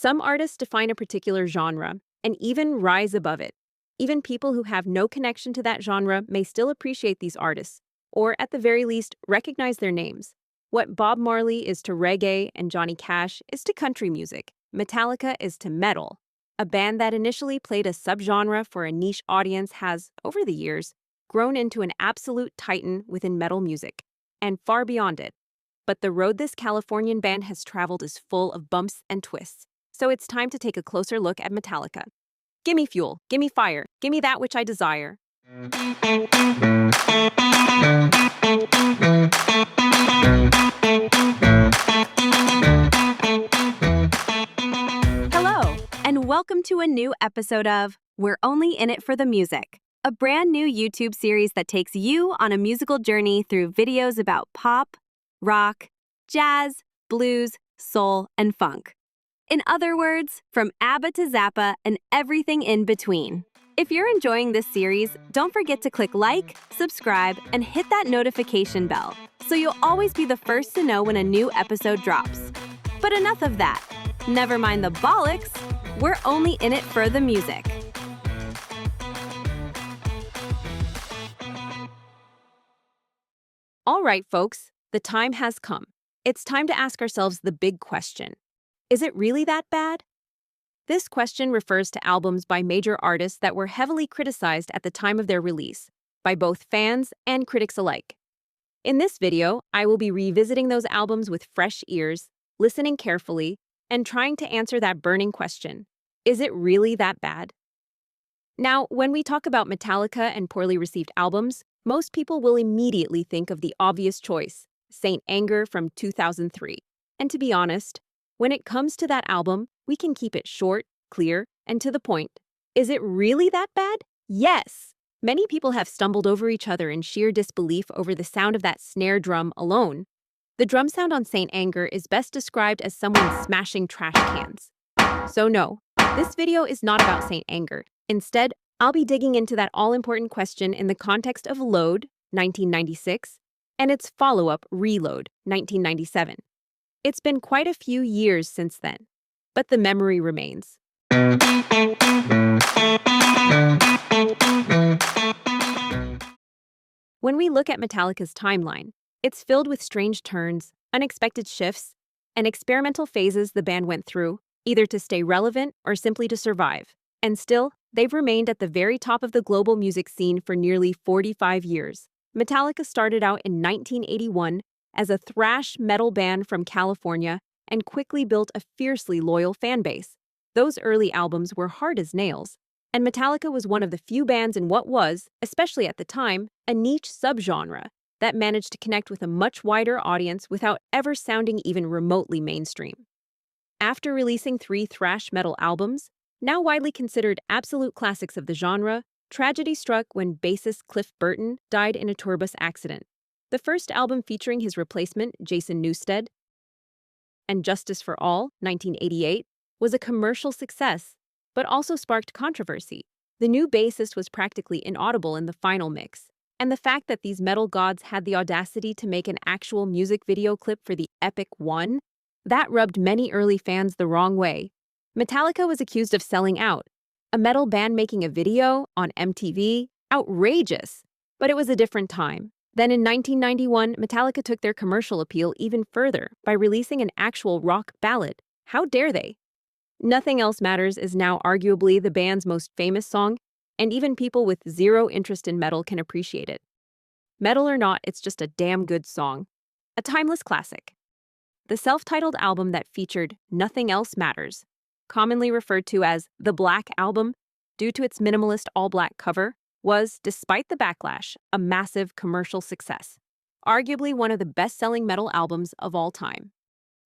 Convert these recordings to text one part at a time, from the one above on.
Some artists define a particular genre and even rise above it. Even people who have no connection to that genre may still appreciate these artists, or at the very least, recognize their names. What Bob Marley is to reggae and Johnny Cash is to country music, Metallica is to metal. A band that initially played a subgenre for a niche audience has, over the years, grown into an absolute titan within metal music, and far beyond it. But the road this Californian band has traveled is full of bumps and twists, so it's time to take a closer look at Metallica. Gimme fuel, gimme fire, gimme that which I desire. Hello, and welcome to a new episode of We're Only in It for the Music, a brand new YouTube series that takes you on a musical journey through videos about pop, rock, jazz, blues, soul, and funk. In other words, from ABBA to Zappa and everything in between. If you're enjoying this series, don't forget to click like, subscribe, and hit that notification bell so you'll always be the first to know when a new episode drops. But enough of that. Never mind the bollocks. We're only in it for the music. All right, folks, the time has come. It's time to ask ourselves the big question. Is it really that bad? This question refers to albums by major artists that were heavily criticized at the time of their release, by both fans and critics alike. In this video, I will be revisiting those albums with fresh ears, listening carefully, and trying to answer that burning question. Is it really that bad? Now, when we talk about Metallica and poorly received albums, most people will immediately think of the obvious choice, Saint Anger from 2003. And to be honest, when it comes to that album, we can keep it short, clear, and to the point. Is it really that bad? Yes! Many people have stumbled over each other in sheer disbelief over the sound of that snare drum alone. The drum sound on Saint Anger is best described as someone smashing trash cans. So no, this video is not about Saint Anger. Instead, I'll be digging into that all-important question in the context of Load, 1996, and its follow-up, ReLoad, 1997. It's been quite a few years since then, but the memory remains. When we look at Metallica's timeline, it's filled with strange turns, unexpected shifts, and experimental phases the band went through, either to stay relevant or simply to survive. And still, they've remained at the very top of the global music scene for nearly 45 years. Metallica started out in 1981 as a thrash metal band from California and quickly built a fiercely loyal fan base. Those early albums were hard as nails, and Metallica was one of the few bands in what was, especially at the time, a niche subgenre that managed to connect with a much wider audience without ever sounding even remotely mainstream. After releasing 3 thrash metal albums, now widely considered absolute classics of the genre, tragedy struck when bassist Cliff Burton died in a tour bus accident. The first album featuring his replacement, Jason Newsted, and Justice for All, 1988, was a commercial success, but also sparked controversy. The new bassist was practically inaudible in the final mix, and the fact that these metal gods had the audacity to make an actual music video clip for the epic One, that rubbed many early fans the wrong way. Metallica was accused of selling out. A metal band making a video on MTV? Outrageous! But it was a different time. Then in 1991, Metallica took their commercial appeal even further by releasing an actual rock ballad. How dare they? Nothing Else Matters is now arguably the band's most famous song, and even people with zero interest in metal can appreciate it. Metal or not, it's just a damn good song. A timeless classic. The self-titled album that featured Nothing Else Matters, commonly referred to as the Black Album due to its minimalist all-black cover, was, despite the backlash, a massive commercial success, arguably one of the best-selling metal albums of all time.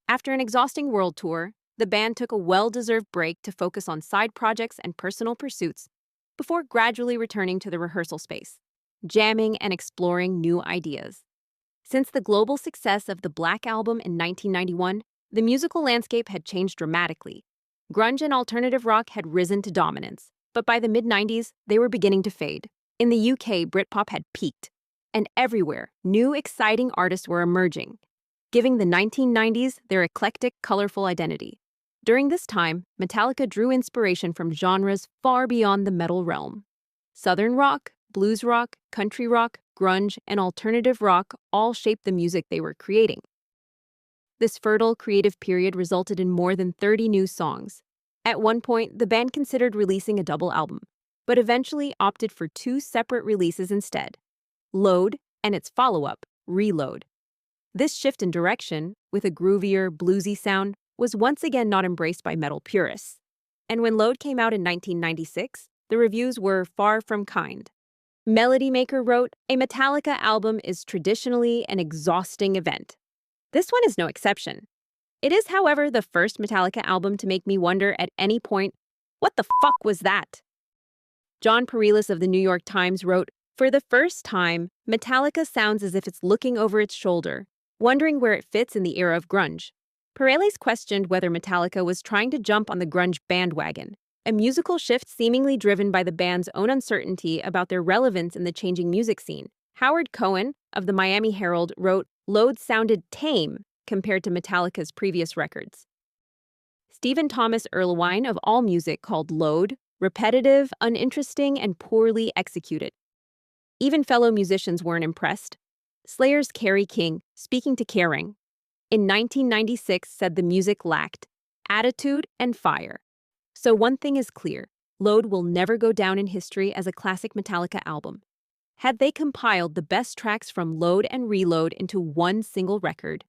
After an exhausting world tour, the band took a well-deserved break to focus on side projects and personal pursuits before gradually returning to the rehearsal space, jamming and exploring new ideas. Since the global success of the Black Album in 1991, the musical landscape had changed dramatically. Grunge and alternative rock had risen to dominance, but by the mid-90s, they were beginning to fade. In the UK, Britpop had peaked, and everywhere, new, exciting artists were emerging, giving the 1990s their eclectic, colorful identity. During this time, Metallica drew inspiration from genres far beyond the metal realm. Southern rock, blues rock, country rock, grunge, and alternative rock all shaped the music they were creating. This fertile creative period resulted in more than 30 new songs. At one point, the band considered releasing a double album, but eventually opted for two separate releases instead: Load and its follow-up, ReLoad. This shift in direction, with a groovier, bluesy sound, was once again not embraced by metal purists. And when Load came out in 1996, the reviews were far from kind. Melody Maker wrote, "A Metallica album is traditionally an exhausting event." This one is no exception. It is, however, the first Metallica album to make me wonder at any point, what the fuck was that? John Perelis of the New York Times wrote, "For the first time, Metallica sounds as if it's looking over its shoulder, wondering where it fits in the era of grunge." Perelis questioned whether Metallica was trying to jump on the grunge bandwagon, a musical shift seemingly driven by the band's own uncertainty about their relevance in the changing music scene. Howard Cohen of the Miami Herald wrote, "Load sounded tame compared to Metallica's previous records." Stephen Thomas Erlewine of AllMusic called Load repetitive, uninteresting, and poorly executed. Even fellow musicians weren't impressed. Slayer's Kerry King, speaking to Kerrang! In 1996, said the music lacked attitude and fire. So one thing is clear, Load will never go down in history as a classic Metallica album. Had they compiled the best tracks from Load and ReLoad into one single record,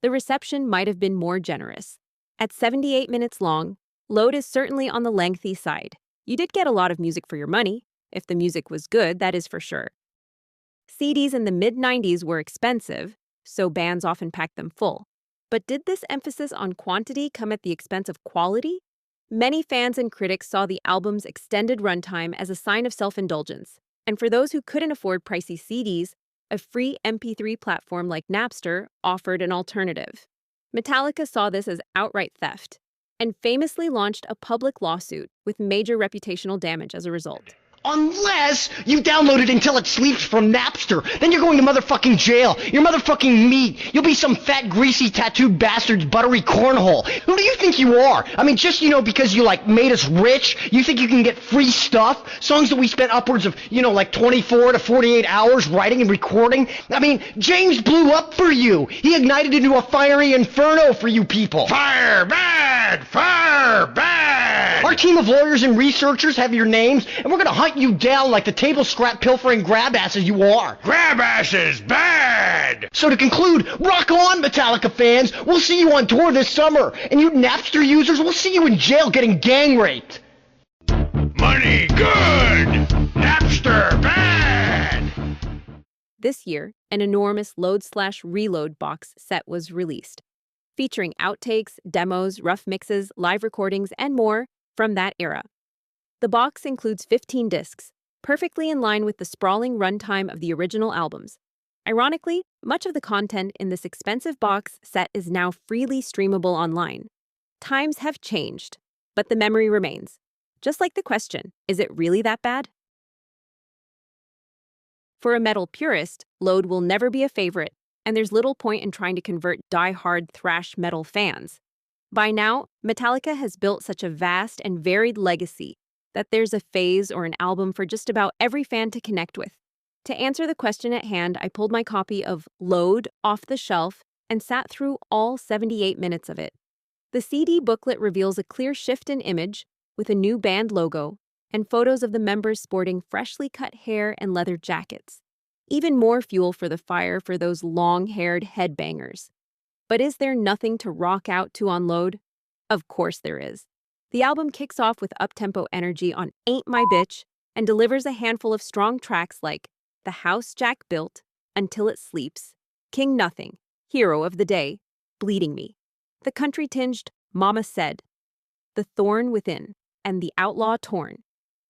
the reception might have been more generous. At 78 minutes long, Load is certainly on the lengthy side. You did get a lot of music for your money. If the music was good, that is for sure. CDs in the mid-90s were expensive, so bands often packed them full. But did this emphasis on quantity come at the expense of quality? Many fans and critics saw the album's extended runtime as a sign of self-indulgence. And for those who couldn't afford pricey CDs, a free MP3 platform like Napster offered an alternative. Metallica saw this as outright theft, and famously launched a public lawsuit with major reputational damage as a result. Unless you download it until it sleeps from Napster. Then you're going to motherfucking jail. You're motherfucking meat. You'll be some fat, greasy, tattooed bastard's buttery cornhole. Who do you think you are? I mean, just, because you, made us rich, you think you can get free stuff? Songs that we spent upwards of, 24 to 48 hours writing and recording? I mean, James blew up for you. He ignited into a fiery inferno for you people. Fire bad! Fire bad! Our team of lawyers and researchers have your names, and we're gonna hunt you down like the table scrap pilfering grab asses you are. Grab asses bad! So to conclude, rock on, Metallica fans. We'll see you on tour this summer, and you Napster users, we'll see you in jail getting gang raped. Money good! Napster bad! This year, an enormous Load/ReLoad box set was released, featuring outtakes, demos, rough mixes, live recordings, and more from that era. The box includes 15 discs, perfectly in line with the sprawling runtime of the original albums. Ironically, much of the content in this expensive box set is now freely streamable online. Times have changed, but the memory remains. Just like the question, is it really that bad? For a metal purist, Load will never be a favorite, and there's little point in trying to convert die-hard thrash metal fans. By now, Metallica has built such a vast and varied legacy that there's a phase or an album for just about every fan to connect with. To answer the question at hand, I pulled my copy of Load off the shelf and sat through all 78 minutes of it. The CD booklet reveals a clear shift in image with a new band logo and photos of the members sporting freshly cut hair and leather jackets. Even more fuel for the fire for those long-haired headbangers. But is there nothing to rock out to on Load? Of course there is. The album kicks off with up-tempo energy on Ain't My Bitch and delivers a handful of strong tracks like The House Jack Built, Until It Sleeps, King Nothing, Hero of the Day, Bleeding Me, the country-tinged Mama Said, The Thorn Within, and The Outlaw Torn.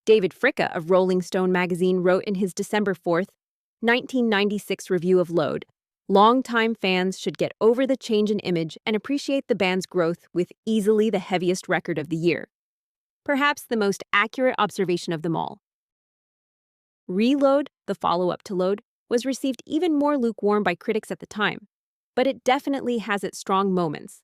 David Fricka of Rolling Stone magazine wrote in his December 4th, 1996 review of Load, "Longtime fans should get over the change in image and appreciate the band's growth with easily the heaviest record of the year." Perhaps the most accurate observation of them all. ReLoad, the follow-up to Load, was received even more lukewarm by critics at the time, but it definitely has its strong moments.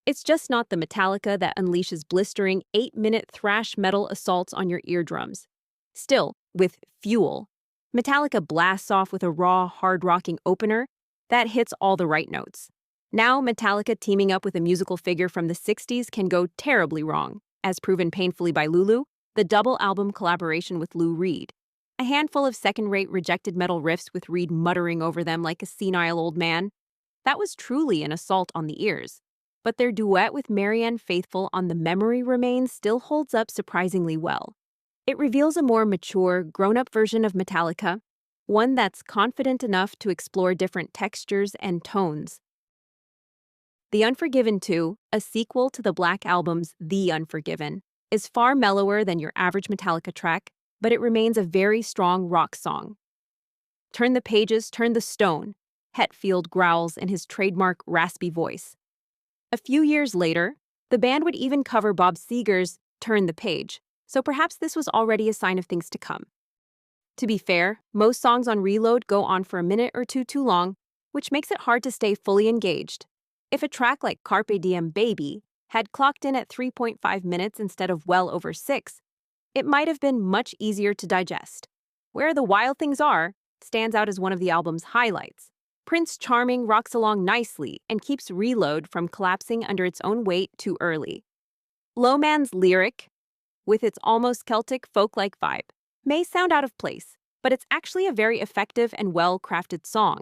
It's just not the Metallica that unleashes blistering 8-minute thrash metal assaults on your eardrums. Still, with Fuel, Metallica blasts off with a raw, hard-rocking opener that hits all the right notes. Now, Metallica teaming up with a musical figure from the 60s can go terribly wrong, as proven painfully by Lulu, the double album collaboration with Lou Reed. A handful of second-rate rejected metal riffs with Reed muttering over them like a senile old man. That was truly an assault on the ears. But their duet with Marianne Faithfull on The Memory Remains still holds up surprisingly well. It reveals a more mature, grown-up version of Metallica, one that's confident enough to explore different textures and tones. The Unforgiven 2, a sequel to the Black Album's The Unforgiven, is far mellower than your average Metallica track, but it remains a very strong rock song. Turn the pages, turn the stone, Hetfield growls in his trademark raspy voice. A few years later, the band would even cover Bob Seger's Turn the Page, so perhaps this was already a sign of things to come. To be fair, most songs on ReLoad go on for a minute or two too long, which makes it hard to stay fully engaged. If a track like Carpe Diem Baby had clocked in at 3.5 minutes instead of well over 6, it might have been much easier to digest. Where the Wild Things Are stands out as one of the album's highlights. Prince Charming rocks along nicely and keeps ReLoad from collapsing under its own weight too early. Low Man's lyric, with its almost Celtic folk-like vibe, may sound out of place, but it's actually a very effective and well-crafted song.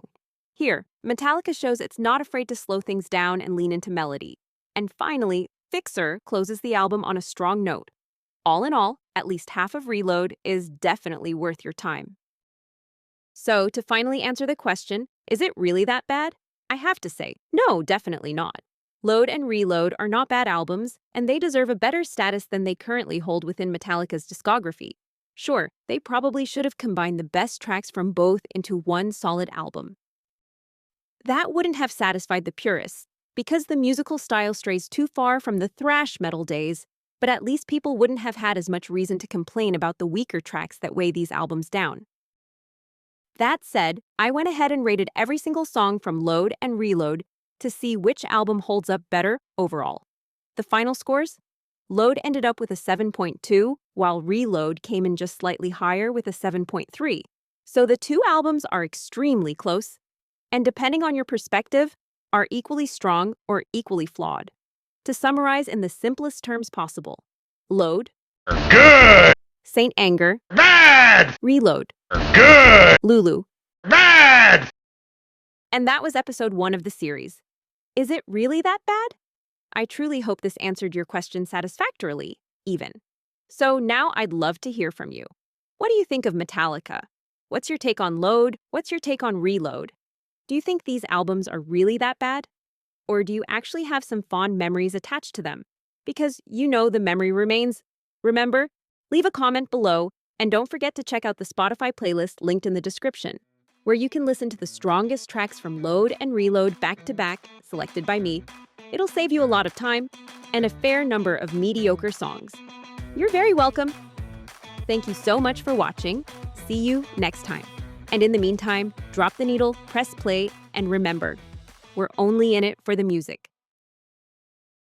Here, Metallica shows it's not afraid to slow things down and lean into melody. And finally, Fixer closes the album on a strong note. All in all, at least half of ReLoad is definitely worth your time. So, to finally answer the question, is it really that bad? I have to say, no, definitely not. Load and ReLoad are not bad albums, and they deserve a better status than they currently hold within Metallica's discography. Sure, they probably should have combined the best tracks from both into one solid album. That wouldn't have satisfied the purists, because the musical style strays too far from the thrash metal days, but at least people wouldn't have had as much reason to complain about the weaker tracks that weigh these albums down. That said, I went ahead and rated every single song from Load and ReLoad to see which album holds up better overall. The final scores? Load ended up with a 7.2, while ReLoad came in just slightly higher with a 7.3. So the two albums are extremely close, and depending on your perspective, are equally strong or equally flawed. To summarize in the simplest terms possible, Load, Good. Saint Anger, Bad. ReLoad, Good. Lulu. Bad. And that was episode 1 of the series. Is it really that bad? I truly hope this answered your question satisfactorily, even. So now I'd love to hear from you. What do you think of Metallica? What's your take on Load? What's your take on ReLoad? Do you think these albums are really that bad? Or do you actually have some fond memories attached to them? Because you know the memory remains. Remember, leave a comment below, and don't forget to check out the Spotify playlist linked in the description, where you can listen to the strongest tracks from Load and ReLoad back-to-back, selected by me. It'll save you a lot of time and a fair number of mediocre songs. You're very welcome. Thank you so much for watching. See you next time. And in the meantime, drop the needle, press play, and remember, we're only in it for the music.